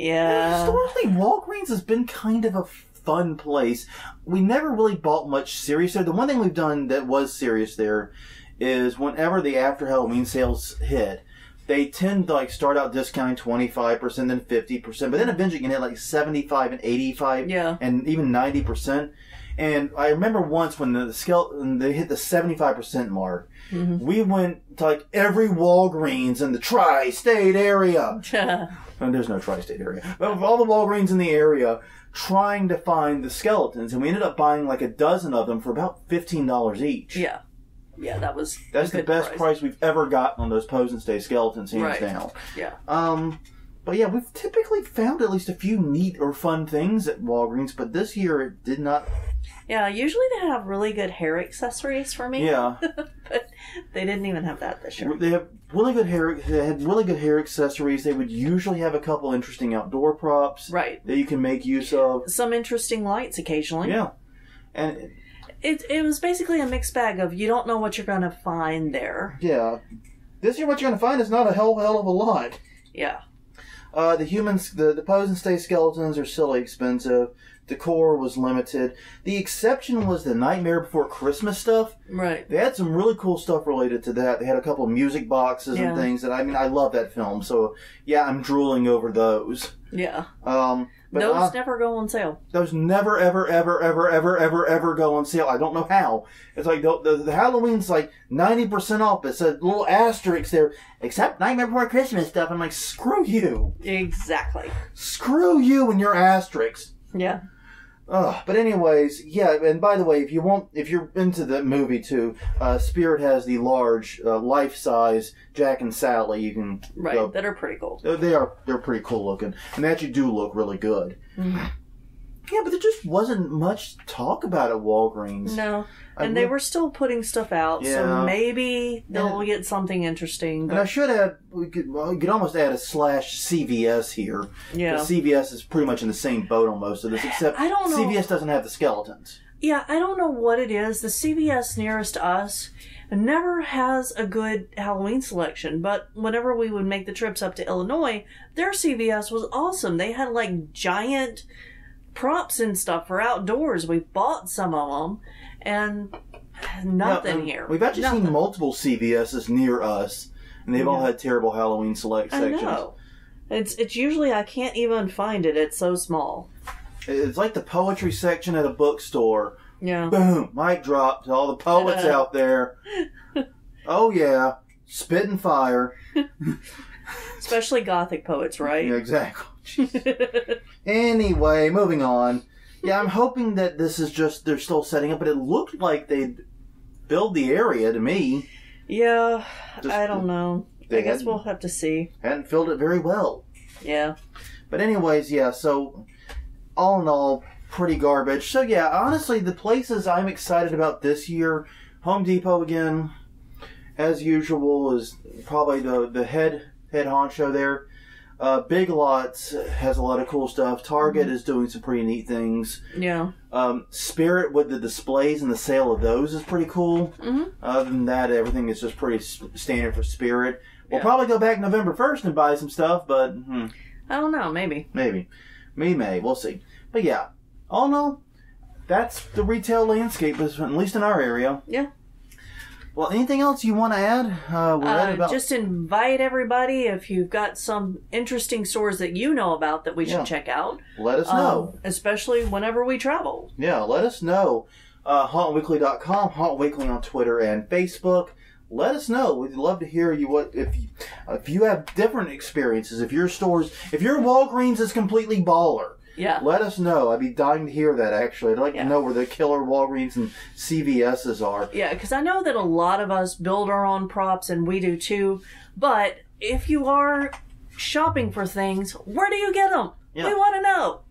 Yeah. Historically, Walgreens has been kind of a fun place. We never really bought much serious there. The one thing we've done that was serious there is whenever the after Halloween sales hit, they tend to like start out discounting 25%, then 50%, but then eventually you can hit like 75 and 85 and even 90%. And I remember once when the skeleton, they hit the 75% mark, we went to like every Walgreens in the tri-state area. And there's no tri-state area. But of all the Walgreens in the area, trying to find the skeletons. And we ended up buying like a dozen of them for about $15 each. Yeah. Yeah, that's the best price we've ever gotten on those pose and stay skeletons, hands down. Yeah. But yeah, we've typically found at least a few neat or fun things at Walgreens, but this year it did not. Yeah, usually they have really good hair accessories for me. Yeah. But they didn't even have that this year. They have really good hair. They had really good hair accessories. They would usually have a couple interesting outdoor props, right, that you can make use of. Some interesting lights occasionally. Yeah, and it was basically a mixed bag of you don't know what you're going to find there. Yeah, this year what you're going to find is not a hell of a lot. Yeah. The humans, the pose and stay skeletons are silly expensive. Decor was limited. The exception was the Nightmare Before Christmas stuff. Right. They had some really cool stuff related to that. They had a couple of music boxes and things that, I mean, I love that film. So, yeah, I'm drooling over those. Yeah. But those never go on sale. Those never, ever go on sale. I don't know how. It's like the Halloween's like 90% off. It's a little asterisk there. Except Nightmare Before Christmas stuff. I'm like, screw you. Exactly. Screw you and your asterisks. Yeah. But anyways, yeah, and by the way, if you're into the movie too, Spirit has the large, life-size Jack and Sally. You can that are pretty cool. They're pretty cool looking, and they actually do look really good. Mm-hmm. Yeah, but there just wasn't much talk about at Walgreens. No, and they were still putting stuff out, so maybe they'll get something interesting. But... And I should add, we could almost add a /CVS here. Yeah. CVS is pretty much in the same boat on most of this, except I don't know. CVS doesn't have the skeletons. Yeah, I don't know what it is. The CVS nearest us never has a good Halloween selection, but whenever we would make the trips up to Illinois, their CVS was awesome. They had like giant props and stuff for outdoors. We bought some of them, and nothing here. We've actually seen multiple CVS's near us, and they've all had terrible Halloween sections. I know. It's usually I can't even find it. It's so small. It's like the poetry section at a bookstore. Yeah. Boom! Mic drop to all the poets out there. Oh yeah, spit and fire. Especially Gothic poets, right? Yeah, exactly. Anyway, moving on. Yeah, I'm hoping that this is just, they're still setting up, but it looked like they'd build the area to me. Yeah, I don't know. I guess we'll have to see. Hadn't filled it very well. Yeah. But anyways, yeah, so all in all, pretty garbage. So yeah, honestly, the places I'm excited about this year, Home Depot again, as usual, is probably the head honcho there. Big Lots has a lot of cool stuff. Target is doing some pretty neat things. Yeah. Spirit with the displays and the sale of those is pretty cool. Mm-hmm. Other than that, everything is just pretty standard for Spirit. We'll probably go back November 1st and buy some stuff, but... I don't know, maybe. Maybe. We'll see. But yeah, all in all, that's the retail landscape, at least in our area. Yeah. Well, anything else you want to add? Just invite everybody, if you've got some interesting stores that you know about that we should check out. Let us know. Especially whenever we travel. Yeah, let us know. HauntWeekly.com, Haunt Weekly on Twitter and Facebook. Let us know. We'd love to hear if you have different experiences. If your Walgreens is completely baller. Yeah. Let us know. I'd be dying to hear that, actually. I'd like to know where the killer Walgreens and CVS's are. Yeah, because I know that a lot of us build our own props, and we do too. But if you are shopping for things, where do you get them? Yeah. We want to know.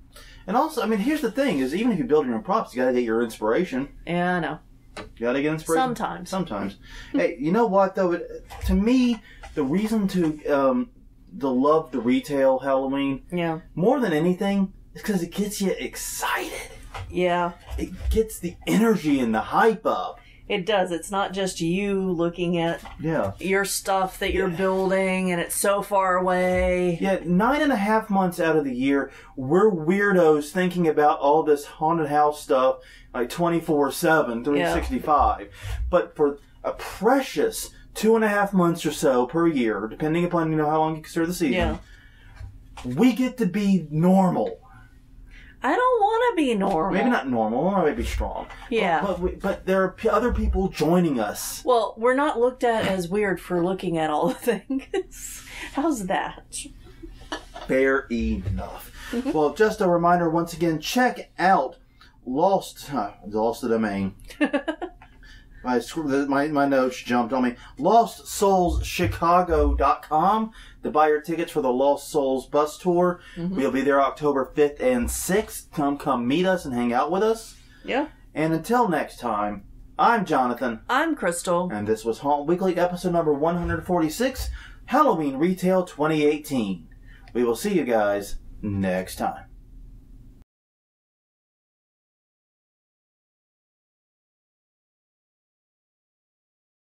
And also, I mean, here's the thing, is even if you build your own props, you got to get your inspiration. Yeah, I know. You got to get inspiration? Sometimes. Hey, you know what, though? To me, the reason to love the retail Halloween, more than anything, because it gets you excited. Yeah. It gets the energy and the hype up. It does. It's not just you looking at your stuff that you're building and it's so far away. Yeah, 9.5 months out of the year, we're weirdos thinking about all this haunted house stuff like 24/7, 365. Yeah. But for a precious 2.5 months or so per year, depending upon how long you consider the season, we get to be normal. I don't want to be normal. Maybe not normal, or maybe strong. Yeah. But there are other people joining us. Well, we're not looked at as weird for looking at all the things. How's that? Fair enough. Well, just a reminder once again, check out lost the domain. My notes jumped on me. LostSoulsChicago.com to buy your tickets for the Lost Souls bus tour. We'll be there October 5th and 6th. Come meet us and hang out with us. Yeah. And until next time, I'm Jonathan. I'm Crystal. And this was Haunt Weekly, episode number 146, Halloween Retail 2018. We will see you guys next time.